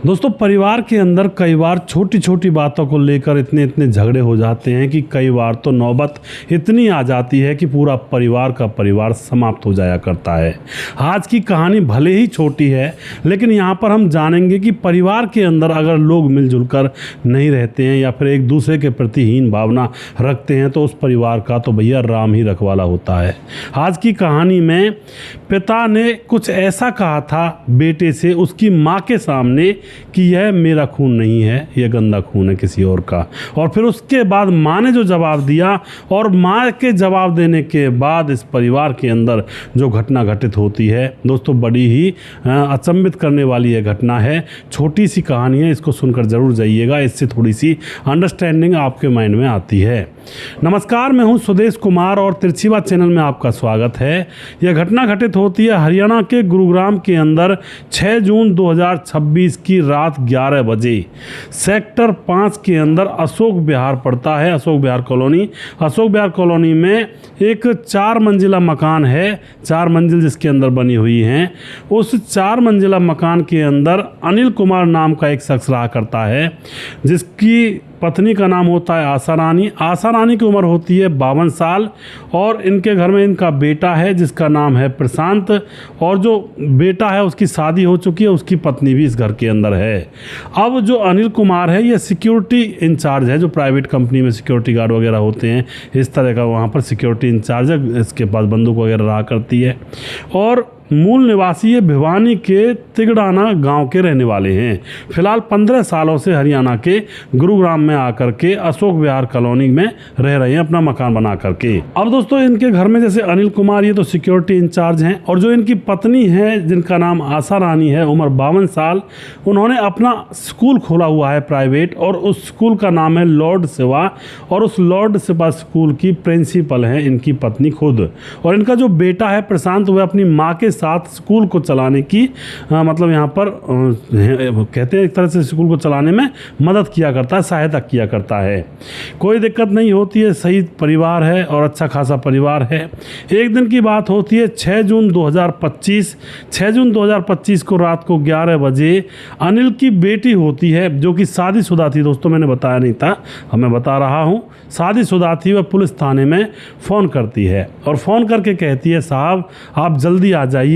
दोस्तों, परिवार के अंदर कई बार छोटी छोटी बातों को लेकर इतने इतने झगड़े हो जाते हैं कि कई बार तो नौबत इतनी आ जाती है कि पूरा परिवार का परिवार समाप्त हो जाया करता है। आज की कहानी भले ही छोटी है, लेकिन यहाँ पर हम जानेंगे कि परिवार के अंदर अगर लोग मिलजुल कर नहीं रहते हैं या फिर एक दूसरे के प्रति हीन भावना रखते हैं तो उस परिवार का तो भैया राम ही रखवाला होता है। आज की कहानी में पिता ने कुछ ऐसा कहा था बेटे से उसकी माँ के सामने कि यह मेरा खून नहीं है, यह गंदा खून है किसी और का। और फिर उसके बाद माँ ने जो जवाब दिया और माँ के जवाब देने के बाद इस परिवार के अंदर जो घटना घटित होती है दोस्तों, बड़ी ही अचंभित करने वाली यह घटना है। छोटी सी कहानी है, इसको सुनकर जरूर जाइएगा, इससे थोड़ी सी अंडरस्टैंडिंग आपके माइंड में आती है। नमस्कार, मैं हूं सुदेश कुमार और तिरछीवा चैनल में आपका स्वागत है। यह घटना घटित होती है हरियाणा के गुरुग्राम के अंदर 6 जून 2026 की रात 11 बजे। सेक्टर 5 के अंदर अशोक विहार पड़ता है, अशोक विहार कॉलोनी। अशोक विहार कॉलोनी में एक 4 मंजिला मकान है, 4 मंजिल जिसके अंदर बनी हुई हैं। उस 4 मंजिला मकान के अंदर अनिल कुमार नाम का एक शख्स रहा करता है, जिसकी पत्नी का नाम होता है आशा रानी। आशा रानी की उम्र होती है 52 साल और इनके घर में इनका बेटा है जिसका नाम है प्रशांत। और जो बेटा है उसकी शादी हो चुकी है, उसकी पत्नी भी इस घर के अंदर है। अब जो अनिल कुमार है ये सिक्योरिटी इंचार्ज है, जो प्राइवेट कंपनी में सिक्योरिटी गार्ड वगैरह होते हैं इस तरह का वहाँ पर सिक्योरिटी इंचार्ज है। इसके पास बंदूक वगैरह रहा करती है और मूल निवासी ये भिवानी के तिगड़ाना गांव के रहने वाले हैं। फिलहाल 15 सालों से हरियाणा के गुरुग्राम में आकर के अशोक विहार कॉलोनी में रह रहे हैं अपना मकान बना करके। अब दोस्तों, इनके घर में जैसे अनिल कुमार ये तो सिक्योरिटी इंचार्ज हैं और जो इनकी पत्नी है जिनका नाम आशा रानी है, उम्र 52 साल, उन्होंने अपना स्कूल खोला हुआ है प्राइवेट और उस स्कूल का नाम है लॉर्ड सेवा। और उस लॉर्ड सेवा स्कूल की प्रिंसिपल है इनकी पत्नी खुद। और इनका जो बेटा है प्रशांत, वह अपनी माँ के साथ स्कूल को चलाने की मतलब यहाँ पर कहते हैं एक तरह से स्कूल को चलाने में मदद किया करता है, सहायता किया करता है। कोई दिक्कत नहीं होती है, सही परिवार है और अच्छा खासा परिवार है। एक दिन की बात होती है 6 जून 2025। 6 जून 2025 को रात को 11 बजे अनिल की बेटी होती है जो कि शादीशुदा थी। दोस्तों, मैंने बताया नहीं था, मैं बता रहा हूँ, शादीशुदा थी। वह पुलिस थाने में फ़ोन करती है और फ़ोन करके कहती है साहब आप जल्दी आ जाइए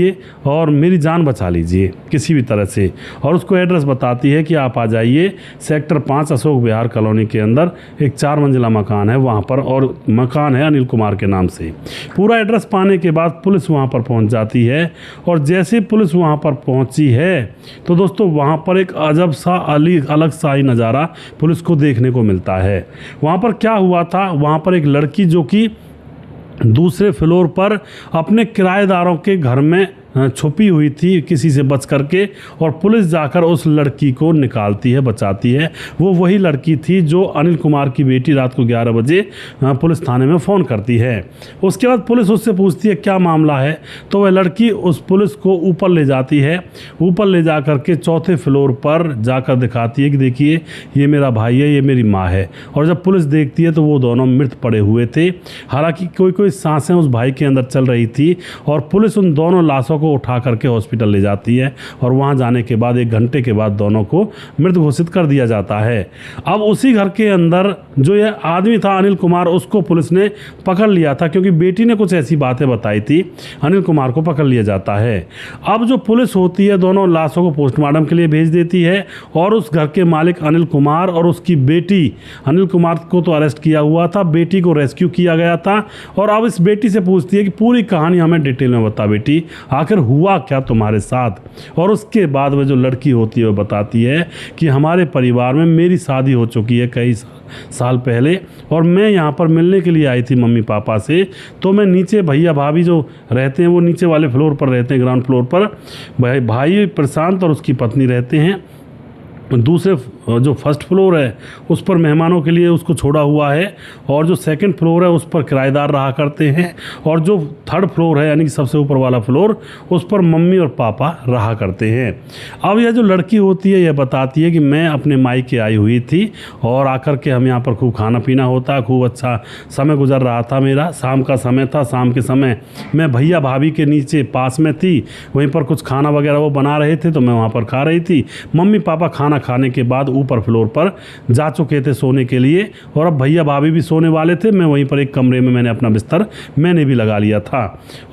और मेरी जान बचा लीजिए किसी भी तरह से। और उसको एड्रेस बताती है कि आप आ जाइए सेक्टर 5 अशोक विहार कॉलोनी के अंदर एक 4 मंजिला मकान है वहाँ पर, और मकान है अनिल कुमार के नाम से। पूरा एड्रेस पाने के बाद पुलिस वहाँ पर पहुँच जाती है और जैसे पुलिस वहाँ पर पहुँची है तो दोस्तों वहाँ पर एक अजब सा अलग सा ही नज़ारा पुलिस को देखने को मिलता है। वहाँ पर क्या हुआ था, वहाँ पर एक लड़की जो कि दूसरे फ्लोर पर अपने किराएदारों के घर में छुपी हुई थी किसी से बच करके, और पुलिस जाकर उस लड़की को निकालती है, बचाती है। वो वही लड़की थी जो अनिल कुमार की बेटी रात को 11 बजे पुलिस थाने में फ़ोन करती है। उसके बाद पुलिस उससे पूछती है क्या मामला है, तो वह लड़की उस पुलिस को ऊपर ले जाती है। ऊपर ले जा कर के 4थे फ्लोर पर जाकर दिखाती है कि देखिए ये मेरा भाई है, ये मेरी माँ है। और जब पुलिस देखती है तो वो दोनों मृत पड़े हुए थे। हालांकि कोई सांसें उस भाई के अंदर चल रही थी और पुलिस उन दोनों लाशों को उठा करके हॉस्पिटल ले जाती है और वहां जाने के बाद 1 घंटे के बाद दोनों को मृत घोषित कर दिया जाता है। अब उसी घर के अंदर जो ये आदमी था अनिल कुमार, उसको पुलिस ने पकड़ लिया था क्योंकि बेटी ने कुछ ऐसी बातें बताई थी। अनिल कुमार को पकड़ लिया जाता है। अब जो पुलिस होती है दोनों लाशों को पोस्टमार्टम के लिए भेज देती है और उस घर के मालिक अनिल कुमार और उसकी बेटी, अनिल कुमार को तो अरेस्ट किया हुआ था, बेटी को रेस्क्यू किया गया था। और अब इस बेटी से पूछती है कि पूरी कहानी हमें डिटेल में बता बेटी, आखिर हुआ क्या तुम्हारे साथ। और उसके बाद वह जो लड़की होती है वो बताती है कि हमारे परिवार में मेरी शादी हो चुकी है कई साल पहले और मैं यहाँ पर मिलने के लिए आई थी मम्मी पापा से। तो मैं नीचे, भैया भाभी जो रहते हैं वो नीचे वाले फ्लोर पर रहते हैं, ग्राउंड फ्लोर पर भाई प्रशांत और उसकी पत्नी रहते हैं। दूसरे जो फर्स्ट फ्लोर है उस पर मेहमानों के लिए उसको छोड़ा हुआ है, और जो सेकंड फ्लोर है उस पर किराएदार रहा करते हैं, और जो थर्ड फ्लोर है यानी कि सबसे ऊपर वाला फ्लोर उस पर मम्मी और पापा रहा करते हैं। अब यह जो लड़की होती है यह बताती है कि मैं अपने मायके आई हुई थी और आकर के हम यहाँ पर खूब खाना पीना होता, खूब अच्छा समय गुजर रहा था मेरा। शाम का समय था, शाम के समय मैं भैया भाभी के नीचे पास में थी, वहीं पर कुछ खाना वगैरह वो बना रहे थे तो मैं वहाँ पर खा रही थी। मम्मी पापा खाना खाने के बाद ऊपर फ्लोर पर जा चुके थे सोने के लिए, और अब भैया भाभी भी सोने वाले थे। मैं वहीं पर एक कमरे में मैंने अपना बिस्तर मैंने भी लगा लिया था।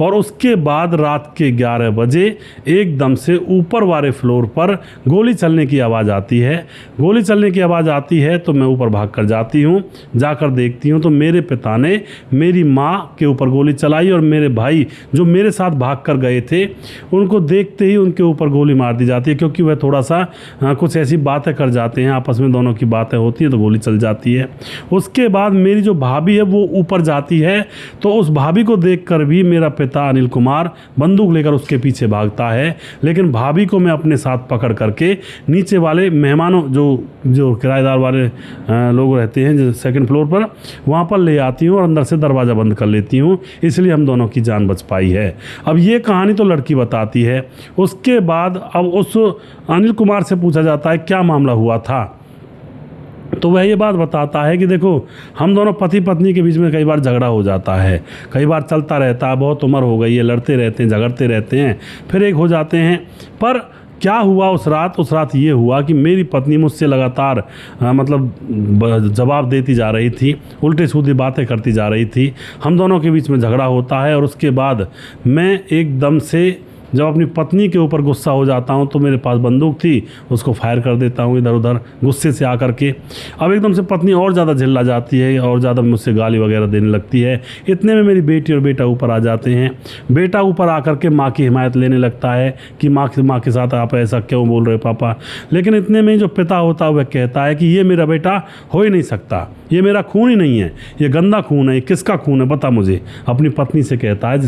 और उसके बाद रात के 11 बजे एकदम से ऊपर वाले फ्लोर पर गोली चलने की आवाज़ आती है। गोली चलने की आवाज़ आती है तो मैं ऊपर भाग कर जाती हूँ। जाकर देखती हूँ तो मेरे पिता ने मेरी माँ के ऊपर गोली चलाई, और मेरे भाई जो मेरे साथ भाग कर गए थे उनको देखते ही उनके ऊपर गोली मार दी जाती है, क्योंकि वह थोड़ा सा कुछ ऐसी बातें कर जाते हैं, आपस में दोनों की बातें होती हैं तो गोली चल जाती है। उसके बाद मेरी जो भाभी है वो ऊपर जाती है, तो उस भाभी को देखकर भी मेरा पिता अनिल कुमार बंदूक लेकर उसके पीछे भागता है। लेकिन भाभी को मैं अपने साथ पकड़ करके नीचे वाले मेहमानों जो किराएदार वाले लोग रहते हैं जो सेकंड फ्लोर पर, वहाँ पर ले आती हूँ और अंदर से दरवाज़ा बंद कर लेती हूँ, इसलिए हम दोनों की जान बच पाई है। अब ये कहानी तो लड़की बताती है। उसके बाद अब उस अनिल कुमार से पूछा जाता है क्या मामला हुआ था, तो वह ये बात बताता है कि देखो हम दोनों पति पत्नी के बीच में कई बार झगड़ा हो जाता है, कई बार चलता रहता है, बहुत उम्र हो गई है, लड़ते रहते हैं, झगड़ते रहते हैं, फिर एक हो जाते हैं। पर क्या हुआ उस रात ये हुआ कि मेरी पत्नी मुझसे लगातार जवाब देती जा रही थी, उल्टे सीधे बातें करती जा रही थी। हम दोनों के बीच में झगड़ा होता है, और उसके बाद मैं एकदम से जब अपनी पत्नी के ऊपर गुस्सा हो जाता हूँ तो मेरे पास बंदूक थी, उसको फायर कर देता हूँ इधर उधर गुस्से से आकर के। अब एकदम से पत्नी और ज़्यादा झिल्ला जाती है और ज़्यादा मुझसे गाली वगैरह देने लगती है। इतने में मेरी बेटी और बेटा ऊपर आ जाते हैं। बेटा ऊपर आकर के माँ की हिमायत लेने लगता है कि माँ के साथ आप ऐसा क्यों बोल रहे पापा। लेकिन इतने में जो पिता होता है वह कहता है कि ये मेरा बेटा हो ही नहीं सकता, ये मेरा खून ही नहीं है, ये गंदा खून है, ये किसका खून है बता मुझे, अपनी पत्नी से कहता है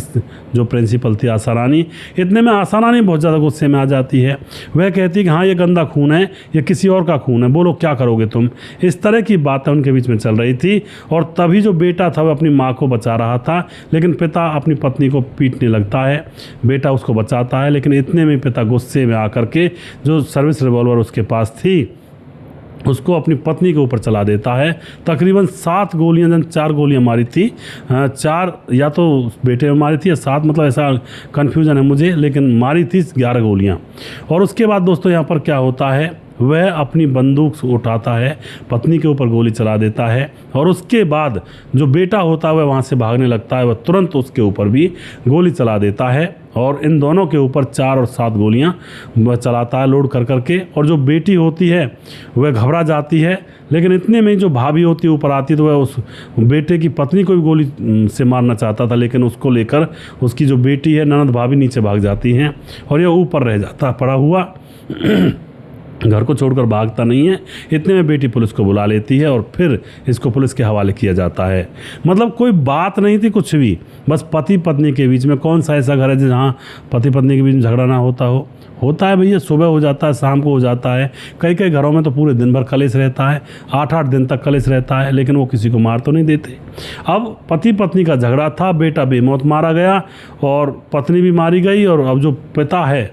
जो प्रिंसिपल थी आशा रानी। इतने में आशा रानी बहुत ज़्यादा गुस्से में आ जाती है। वह कहती है कि हाँ ये गंदा खून है, ये किसी और का खून है, बोलो क्या करोगे तुम। इस तरह की बातें उनके बीच में चल रही थी, और तभी जो बेटा था वह अपनी माँ को बचा रहा था, लेकिन पिता अपनी पत्नी को पीटने लगता है। बेटा उसको बचाता है, लेकिन इतने में पिता गुस्से में आकर के जो सर्विस रिवॉल्वर उसके पास थी उसको अपनी पत्नी के ऊपर चला देता है। तकरीबन 7 गोलियां, जन 4 गोलियां मारी थी, 4 या तो बेटे में मारी थी या 7, मतलब ऐसा कन्फ्यूज़न है मुझे, लेकिन मारी थी 11 गोलियां। और उसके बाद दोस्तों यहाँ पर क्या होता है, वह अपनी बंदूक उठाता है, पत्नी के ऊपर गोली चला देता है, और उसके बाद जो बेटा होता है वह वहाँ से भागने लगता है, वह तुरंत उसके ऊपर भी गोली चला देता है, और इन दोनों के ऊपर 4 और 7 गोलियां वह चलाता है लोड कर करके। और जो बेटी होती है वह घबरा जाती है, लेकिन इतने में जो भाभी होती है ऊपर आती तो वह उस बेटे की पत्नी को भी गोली से मारना चाहता था, लेकिन उसको लेकर उसकी जो बेटी है ननद भाभी नीचे भाग जाती हैं, और यह ऊपर रह जाता पड़ा हुआ घर को छोड़कर भागता नहीं है। इतने में बेटी पुलिस को बुला लेती है, और फिर इसको पुलिस के हवाले किया जाता है। मतलब कोई बात नहीं थी कुछ भी, बस पति पत्नी के बीच में। कौन सा ऐसा घर है जहाँ पति पत्नी के बीच में झगड़ा ना होता है भैया। सुबह हो जाता है, शाम को हो जाता है, कई कई घरों में तो पूरे दिन भर कलेश रहता है, 8-8 दिन तक कलेश रहता है, लेकिन वो किसी को मार तो नहीं देते। अब पति पत्नी का झगड़ा था, बेटा बेमौत मारा गया और पत्नी भी मारी गई, और अब जो पिता है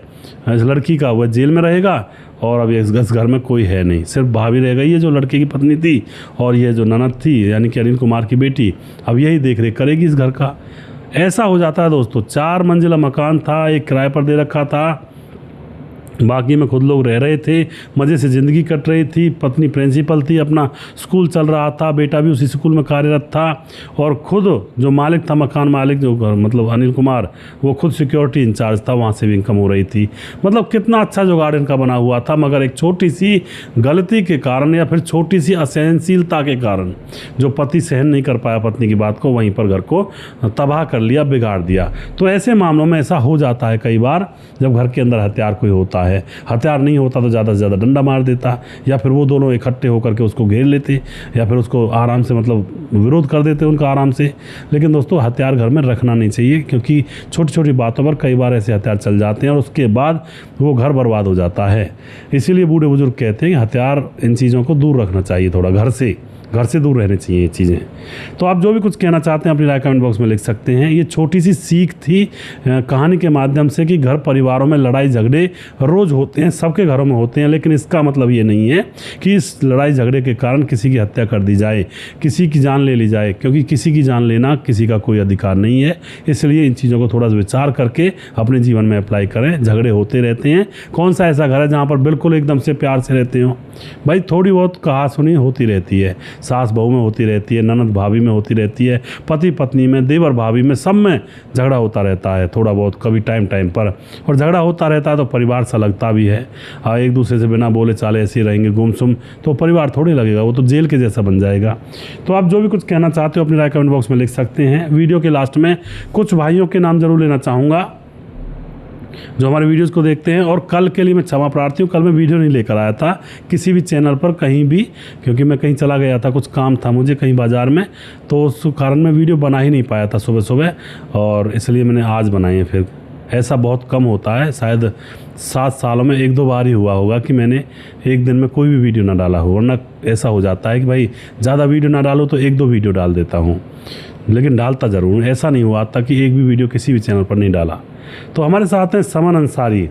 इस लड़की का वह जेल में रहेगा, और अब इस घर में कोई है नहीं, सिर्फ भाभी रह गई है जो लड़के की पत्नी थी, और ये जो ननद थी यानी कि अनिल कुमार की बेटी, अब यही देख रेख करेगी इस घर का। ऐसा हो जाता है दोस्तों। 4 मंजिला मकान था, एक किराए पर दे रखा था, बाकी में खुद लोग रह रहे थे, मज़े से ज़िंदगी कट रही थी। पत्नी प्रिंसिपल थी, अपना स्कूल चल रहा था, बेटा भी उसी स्कूल में कार्यरत था, और खुद जो मालिक था, मकान मालिक जो मतलब अनिल कुमार, वो खुद सिक्योरिटी इंचार्ज था, वहाँ से भी इनकम हो रही थी। मतलब कितना अच्छा जुगाड़ इनका बना हुआ था, मगर एक छोटी सी गलती के कारण या फिर छोटी सी असहनशीलता के कारण जो पति सहन नहीं कर पाया पत्नी की बात को, वहीं पर घर को तबाह कर लिया, बिगाड़ दिया। तो ऐसे मामलों में ऐसा हो जाता है कई बार जब घर के अंदर हथियार कोई होता है। है। हथियार नहीं होता तो ज़्यादा से ज़्यादा डंडा मार देता, या फिर वो दोनों इकट्ठे होकर के उसको घेर लेते, या फिर उसको आराम से मतलब विरोध कर देते उनका आराम से। लेकिन दोस्तों हथियार घर में रखना नहीं चाहिए, क्योंकि छोटी छोटी बातों पर कई बार ऐसे हथियार चल जाते हैं और उसके बाद वो घर बर्बाद हो जाता है। इसीलिए बूढ़े बुजुर्ग कहते हैं कि हथियार, इन चीज़ों को दूर रखना चाहिए, थोड़ा घर से दूर रहनी चाहिए ये चीज़ें। तो आप जो भी कुछ कहना चाहते हैं अपनी राय कमेंट बॉक्स में लिख सकते हैं। ये छोटी सी सीख थी कहानी के माध्यम से कि घर परिवारों में लड़ाई झगड़े रोज़ होते हैं, सबके घरों में होते हैं, लेकिन इसका मतलब ये नहीं है कि इस लड़ाई झगड़े के कारण किसी की हत्या कर दी जाए, किसी की जान ले ली जाए, क्योंकि किसी की जान लेना किसी का कोई अधिकार नहीं है। इसलिए इन चीज़ों को थोड़ा सा विचार करके अपने जीवन में अप्लाई करें। झगड़े होते रहते हैं, कौन सा ऐसा घर है जहाँ पर बिल्कुल एकदम से प्यार से रहते हो? भाई थोड़ी बहुत कहा सुनी होती रहती है, सास बहू में होती रहती है, ननद भाभी में होती रहती है, पति पत्नी में, देवर भाभी में, सब में झगड़ा होता रहता है थोड़ा बहुत, कभी टाइम पर। और झगड़ा होता रहता है तो परिवार सा लगता भी है। एक दूसरे से बिना बोले चाले ऐसे रहेंगे गुमसुम तो परिवार थोड़ी लगेगा, वो तो जेल के जैसा बन जाएगा। तो आप जो भी कुछ कहना चाहते हो अपनी राय कमेंट बॉक्स में लिख सकते हैं। वीडियो के लास्ट में कुछ भाइयों के नाम जरूर लेना चाहूँगा जो हमारे वीडियोस को देखते हैं। और कल के लिए मैं क्षमा प्रार्थी हूँ, कल मैं वीडियो नहीं लेकर आया था किसी भी चैनल पर कहीं भी, क्योंकि मैं कहीं चला गया था, कुछ काम था मुझे कहीं बाज़ार में, तो उस कारण मैं वीडियो बना ही नहीं पाया था सुबह सुबह, और इसलिए मैंने आज बनाई है। फिर ऐसा बहुत कम होता है, शायद 7 सालों में 1-2 बार ही हुआ होगा कि मैंने एक दिन में कोई भी वीडियो ना डाला हो, वरना ऐसा हो जाता है कि भाई ज़्यादा वीडियो ना डालो तो 1-2 वीडियो डाल देता हूँ, लेकिन डालता ज़रूर हूँ। ऐसा नहीं हुआ था कि एक भी वीडियो किसी भी चैनल पर नहीं डाला। तो हमारे साथ हैं समर अंसारी।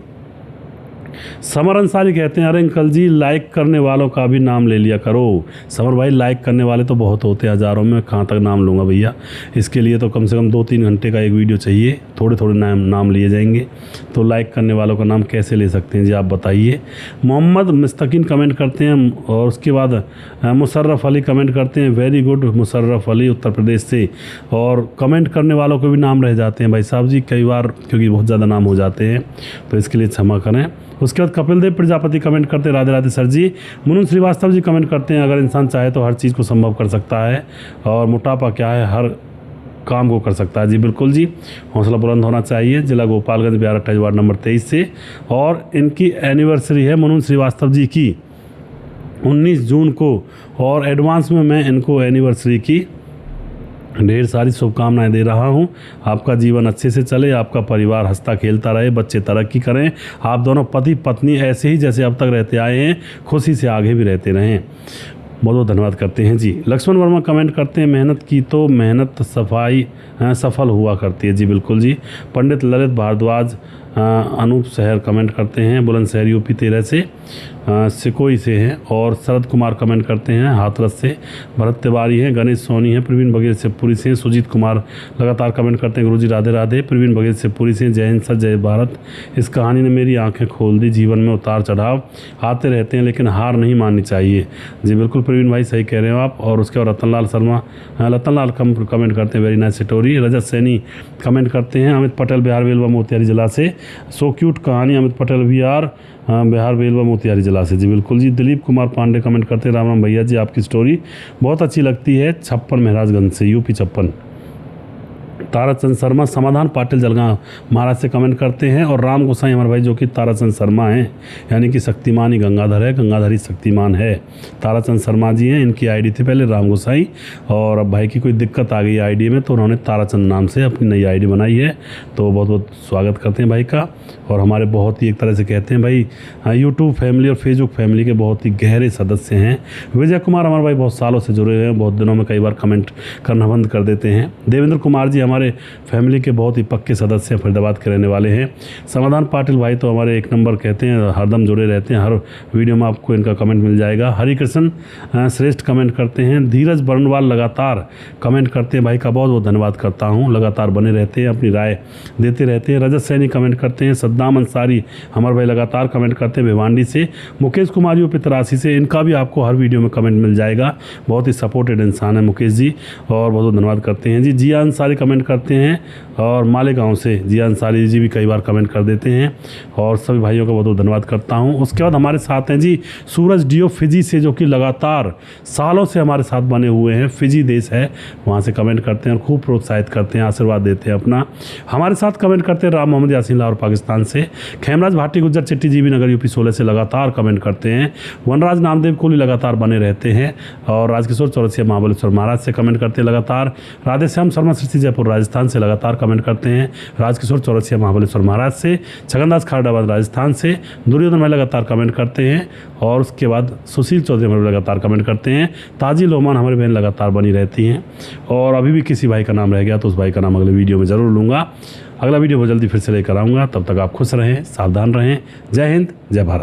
समर अंसारी कहते हैं, अरे अंकल जी लाइक करने वालों का भी नाम ले लिया करो। समर भाई लाइक करने वाले तो बहुत होते हैं, हज़ारों में, कहाँ तक नाम लूँगा भैया। इसके लिए तो कम से कम 2-3 घंटे का एक वीडियो चाहिए, थोड़े थोड़े नाम लिए जाएंगे। तो लाइक करने वालों का नाम कैसे ले सकते हैं जी, आप बताइए। मोहम्मद मुस्तकीन कमेंट करते हैं, और उसके बाद मुशर्रफ अली कमेंट करते हैं, वेरी गुड मुशर्रफ अली उत्तर प्रदेश से। और कमेंट करने वालों को भी नाम रह जाते हैं भाई साहब जी कई बार, क्योंकि बहुत ज़्यादा नाम हो जाते हैं, तो इसके लिए क्षमा करें। उसके बाद कपिल देव प्रजापति कमेंट करते हैं, राधे राधे सर जी। मुनुन श्रीवास्तव जी कमेंट करते हैं, अगर इंसान चाहे तो हर चीज़ को संभव कर सकता है, और मोटापा क्या है, हर काम को कर सकता है। जी बिल्कुल जी, हौसला बुलंद होना चाहिए। जिला गोपालगंज, बिहार 28 वार्ड नंबर 23 से। और इनकी एनिवर्सरी है मुनुन श्रीवास्तव जी की 19 जून को, और एडवांस में मैं इनको एनिवर्सरी की ढेर सारी शुभकामनाएं दे रहा हूं। आपका जीवन अच्छे से चले, आपका परिवार हंसता खेलता रहे, बच्चे तरक्की करें, आप दोनों पति पत्नी ऐसे ही जैसे अब तक रहते आए हैं खुशी से आगे भी रहते रहें। बहुत बहुत धन्यवाद करते हैं जी। लक्ष्मण वर्मा कमेंट करते हैं, मेहनत की तो मेहनत सफल हुआ करती है। जी बिल्कुल जी। पंडित ललित भारद्वाज अनूप शहर कमेंट करते हैं, बुलंदशहर यूपी 13 से, सिकोई से हैं। और शरद कुमार कमेंट करते हैं हाथरस से, भरत तिवारी हैं, गणेश सोनी हैं, प्रवीण बघेल से पूरी से हैं, सुजीत कुमार लगातार कमेंट करते हैं, गुरुजी राधे राधे, प्रवीण बघेल से पूरी से हैं, जय हिंद सर, जय भारत। इस कहानी ने मेरी आंखें खोल दी, जीवन में उतार चढ़ाव आते रहते हैं लेकिन हार नहीं माननी चाहिए। जी बिल्कुल प्रवीण भाई सही कह रहे हो आप। और उसके बाद रतनलाल कमेंट करते हैं, वेरी नाइस स्टोरी। रजत सैनी कमेंट करते हैं, अमित पटेल बिहार वेलवा मोतिहारी जिला से, सो क्यूट कहानी, अमित पटेल बिहार वेलवा मोतिहारी जिला से। जी बिल्कुल जी। दिलीप कुमार पांडे कमेंट करते हैं, राम राम भैया जी, आपकी स्टोरी बहुत अच्छी लगती है, 56 महाराजगंज से, यूपी 56। ताराचंद शर्मा समाधान पाटिल जलगांव महाराज से कमेंट करते हैं। और राम गोसाई हमारे भाई जो कि ताराचंद शर्मा हैं, यानी कि शक्तिमान ही गंगाधर है, गंगाधर ही शक्तिमान है। ताराचंद शर्मा जी हैं, इनकी आईडी थी पहले राम गोसाई, और अब भाई की कोई दिक्कत आ गई आईडी में तो उन्होंने ताराचंद नाम से अपनी नई आईडी बनाई है। तो बहुत बहुत स्वागत करते हैं भाई का। और हमारे बहुत ही एक तरह से कहते हैं भाई यूट्यूब फैमिली और फेसबुक फैमिली के बहुत ही गहरे सदस्य हैं। विजय कुमार हमारे भाई बहुत सालों से जुड़े हुए हैं, बहुत दिनों में कई बार कमेंट करना बंद कर देते हैं। देवेंद्र कुमार जी हमारे फैमिली के बहुत ही पक्के सदस्य हैं, फरीदाबाद के रहने वाले हैं। समाधान पाटिल भाई तो हमारे एक नंबर कहते हैं, हरदम जुड़े रहते हैं, हर वीडियो में आपको इनका कमेंट मिल जाएगा। हरिकृष्ण श्रेष्ठ कमेंट करते हैं। धीरज बरनवाल लगातार कमेंट करते हैं, भाई का बहुत बहुत धन्यवाद करता हूँ, लगातार बने रहते हैं, अपनी राय देते रहते हैं। रजत सैनी कमेंट करते हैं। सद्दाम अंसारी हमारे भाई लगातार कमेंट करते हैं भिवांडी से। मुकेश कुमार यूपी 83 से, इनका भी आपको हर वीडियो में कमेंट मिल जाएगा, बहुत ही सपोर्टेड इंसान है मुकेश जी, और बहुत बहुत धन्यवाद करते हैं जी। जिया अंसारी कमेंट करते हैं। और मालेगांव से जिया अंसारी जी भी कई बार कमेंट कर देते हैं और सभी भाइयों का बहुत बहुत धन्यवाद करता हूं। उसके बाद हमारे साथ हैं जी सूरज डियो फिजी से, जो कि लगातार सालों से हमारे साथ बने हुए हैं। फिजी देश है, वहाँ से कमेंट करते हैं और खूब प्रोत्साहित करते हैं, आशीर्वाद देते हैं अपना। हमारे साथ कमेंट करते हैं राम मोहम्मद यासीन लाहौर पाकिस्तान से। खेमराज भाटी गुज्जर चिट्टी जी भी नगर यूपी 16 से लगातार कमेंट करते हैं। वनराज नामदेव कोहली लगातार बने रहते हैं और राजकिशोर चौरसिया महाबलेश्वर महाराज से कमेंट करते हैं लगातार। राधेश्याम शर्मा सृष्टि जयपुर राजस्थान से लगातार कमेंट करते हैं। राजकिशोर चौरसिया महाबलेश्वर महाराज से। छगनदास खारडाबाद राजस्थान से। दुर्योधन भाई लगातार कमेंट करते हैं और उसके बाद सुशील चौधरी हमारे लगातार कमेंट करते हैं। ताजी लोमान हमारी बहन लगातार बनी रहती हैं और अभी भी किसी भाई का नाम रह गया तो उस भाई का नाम अगले वीडियो में ज़रूर लूँगा। अगला वीडियो बहुत जल्दी फिर से लेकर आऊँगा। तब तक आप खुश रहें, सावधान रहें। जय हिंद, जय भारत।